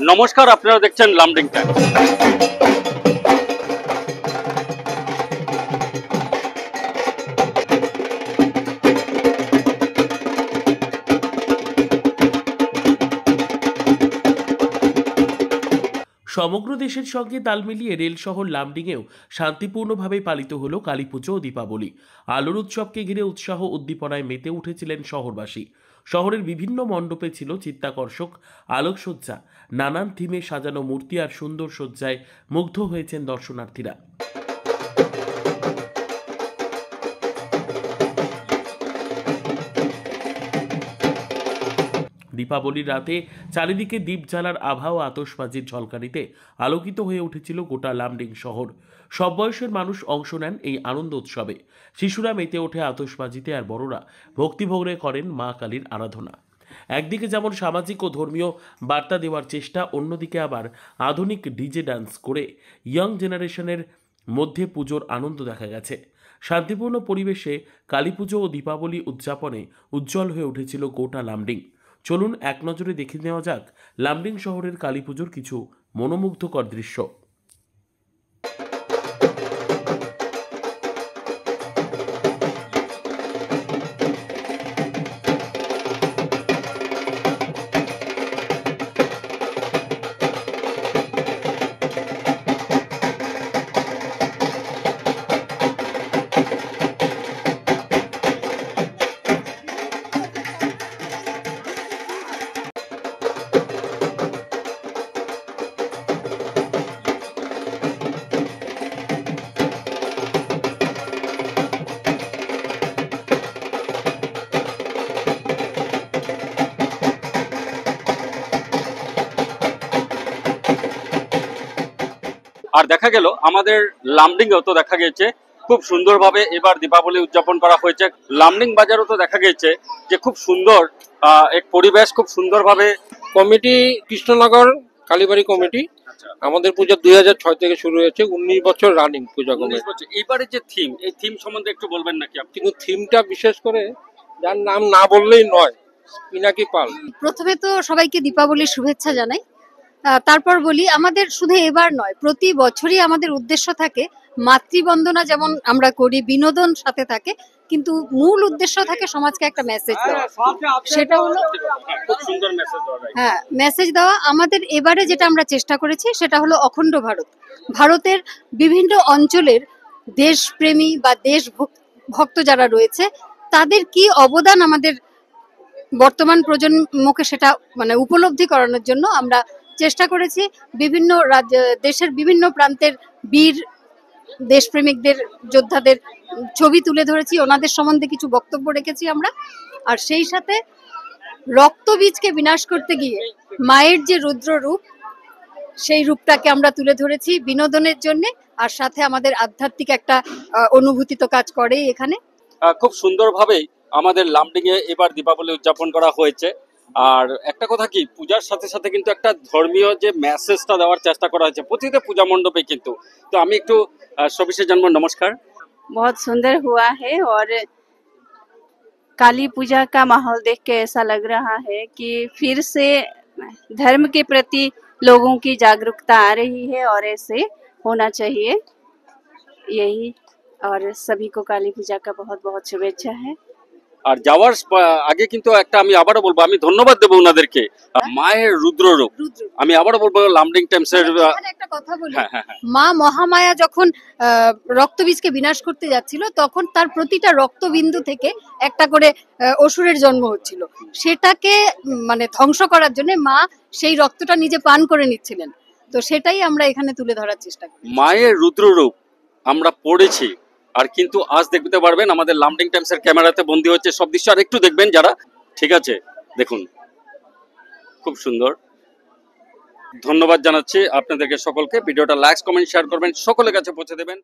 নমস্কার, আপনারা দেখছেন লামডিং টাইমস। সমগ্র দেশের সঙ্গে তাল মিলিয়ে রেল শহর লামডিংয়েও শান্তিপূর্ণভাবে পালিত হলো কালীপুজো ও দীপাবলি। আলোর উৎসবকে ঘিরে উৎসাহ উদ্দীপনায় মেতে উঠেছিলেন শহরবাসী। শহরের বিভিন্ন মণ্ডপে ছিল চিত্তাকর্ষক আলোকসজ্জা, নানান থিমে সাজানো মূর্তি আর সুন্দর সজ্জায় মুগ্ধ হয়েছেন দর্শনার্থীরা। দীপাবলির রাতে চারিদিকে দীপ জ্বালার আভা ও আতশবাজির ঝলকানিতে আলোকিত হয়ে উঠেছিল গোটা লামডিং শহর। সব বয়সের মানুষ অংশ নেন এই আনন্দ উৎসবে। শিশুরা মেতে ওঠে আতশবাজিতে, আর বড়রা ভক্তিভরে করেন মা কালীর আরাধনা। একদিকে যেমন সামাজিক ও ধর্মীয় বার্তা দেওয়ার চেষ্টা, অন্যদিকে আবার আধুনিক ডিজে ডান্স করে ইয়ং জেনারেশনের মধ্যে পুজোর আনন্দ দেখা গেছে। শান্তিপূর্ণ পরিবেশে কালীপুজো ও দীপাবলি উদযাপনে উজ্জ্বল হয়ে উঠেছিল গোটা লামডিং। চলুন এক নজরে দেখে নেওয়া যাক লামডিং শহরের কালীপুজোর কিছু মনোমুগ্ধকর দৃশ্য। আর দেখা গেল আমাদের লামডিংয়েও তো দেখা গেছে খুব সুন্দরভাবে এবার দীপাবলি উদযাপন করা হয়েছে। লামডিং বাজারও তো দেখা গেছে যে খুব সুন্দর এক পরিবেশ, খুব সুন্দরভাবে কমিটি কৃষ্ণনগর কালীবাড়ি কমিটি। আমাদের পূজা 2006 থেকে শুরু হয়েছে, 19 বছর রানিং পূজা কমিটি। এইবারে যে থিম, এই থিম সম্বন্ধে একটু বলবেন নাকি আপনি? কিন্তু থিমটা বিশেষ করে যার নাম না বললেই নয়, পিনাকি পাল। প্রথমে তো সবাইকে দীপাবলির শুভেচ্ছা জানাই। তারপর বলি, আমাদের শুধু এবার নয়, প্রতি বছরই আমাদের উদ্দেশ্য থাকে মাতৃবন্দনা যেমন আমরা করি, বিনোদন সাথে থাকে, কিন্তু মূল উদ্দেশ্য থাকে সমাজকে একটা মেসেজ দেওয়া। সেটা হলো খুব সুন্দর মেসেজ দেওয়া যায়। হ্যাঁ, মেসেজ দেওয়া। আমাদের এবারে যেটা আমরা চেষ্টা করেছি সেটা হলো অখণ্ড ভারত। ভারতের বিভিন্ন অঞ্চলের দেশপ্রেমী বা দেশ ভক্ত যারা রয়েছে তাদের কি অবদান আমাদের বর্তমান প্রজন্মকে সেটা মানে উপলব্ধি করানোর জন্য আমরা চেষ্টা করেছি। বিভিন্ন দেশের বিভিন্ন প্রান্তের বীর দেশপ্রেমিকদের, যোদ্ধাদের ছবি তুলে ধরেছি, ওনাদের সম্বন্ধে কিছু বক্তব্য রেখেছি আমরা। আর সেই সাথে রক্তবীজকে বিনাশ করতে গিয়ে মায়ের যে রুদ্র রূপ, সেই রূপটাকে আমরা তুলে ধরেছি বিনোদনের জন্য। আর সাথে আমাদের আধ্যাত্মিক একটা অনুভূতি তো কাজ করেই এখানে। খুব সুন্দরভাবেই আমাদের লামডিংয়ে এবার দীপাবলি উদযাপন করা হয়েছে। আর একটা কথা কি, পূজার সাথে সাথে কিন্তু একটা ধর্মীয় যে মেসেজটা দেওয়ার চেষ্টা করা হয়েছে প্রতিটা পূজা মণ্ডপে কিন্তু। তো আমি একটু সবিশেষ জানবো। নমস্কার। बहुत सुंदर हुआ है और काली पूजा का माहौल देख के ऐसा लग रहा है कि फिर से धर्म के प्रति लोगों की जागरूकता आ रही है और ऐसे होना चाहिए यही। और सभी को काली पूजा का बहुत बहुत शुभेच्छा है। আর যাওয়ার আগে কিন্তু একটা আমি আবারও বলবো, আমি ধন্যবাদ দেবো ওনাদেরকে। মায়ের রুদ্ররূপ, আমি আবারও বলবো লামডিং টাইমসের একটা কথা বলি, হ্যাঁ হ্যাঁ হ্যাঁ। মা মহামায়া যখন রক্তবীজকে বিনাশ করতে যাচ্ছিল, তখন তার প্রতিটা রক্তবিন্দু থেকে একটা করে অসুরের জন্ম হচ্ছিল। সেটাকে মানে ধ্বংস করার জন্য মা সেই রক্তটা নিজে পান করে নিচ্ছিলেন। তো সেটাই আমরা এখানে তুলে ধরার চেষ্টা করি। মায়ের রুদ্ররূপ আমরা পড়েছি, আর কিন্তু আজ দেখতে পারবেন আমাদের লামডিং টাইমসের ক্যামেরাতে বন্দী হচ্ছে সব দৃশ্য। আর একটু দেখবেন যারা, ঠিক আছে, দেখুন খুব সুন্দর। ধন্যবাদ জানাচ্ছি আপনাদেরকে সকলকে। ভিডিওটা লাইক, কমেন্ট, শেয়ার করবেন, সকলের কাছে পৌঁছে দেবেন।